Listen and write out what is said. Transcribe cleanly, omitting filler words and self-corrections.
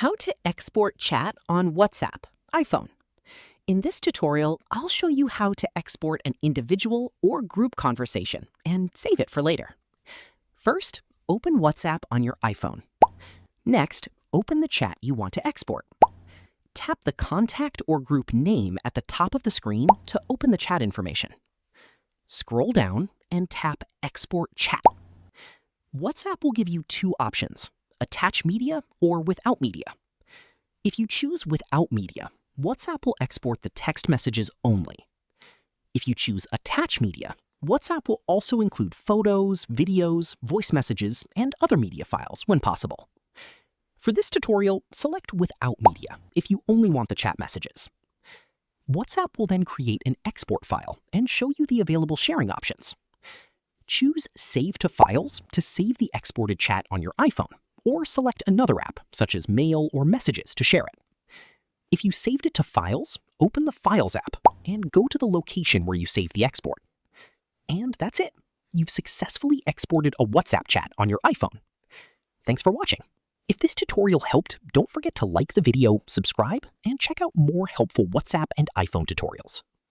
How to export chat on WhatsApp, iPhone. In this tutorial, I'll show you how to export an individual or group conversation and save it for later. First, open WhatsApp on your iPhone. Next, open the chat you want to export. Tap the contact or group name at the top of the screen to open the chat information. Scroll down and tap Export Chat. WhatsApp will give you two options: attach media or without media. If you choose without media, WhatsApp will export the text messages only. If you choose attach media, WhatsApp will also include photos, videos, voice messages, and other media files when possible. For this tutorial, select without media if you only want the chat messages. WhatsApp will then create an export file and show you the available sharing options. Choose Save to Files to save the exported chat on your iPhone, or select another app, such as Mail or Messages, to share it. If you saved it to Files, open the Files app and go to the location where you saved the export. And that's it. You've successfully exported a WhatsApp chat on your iPhone. Thanks for watching. If this tutorial helped, don't forget to like the video, subscribe, and check out more helpful WhatsApp and iPhone tutorials.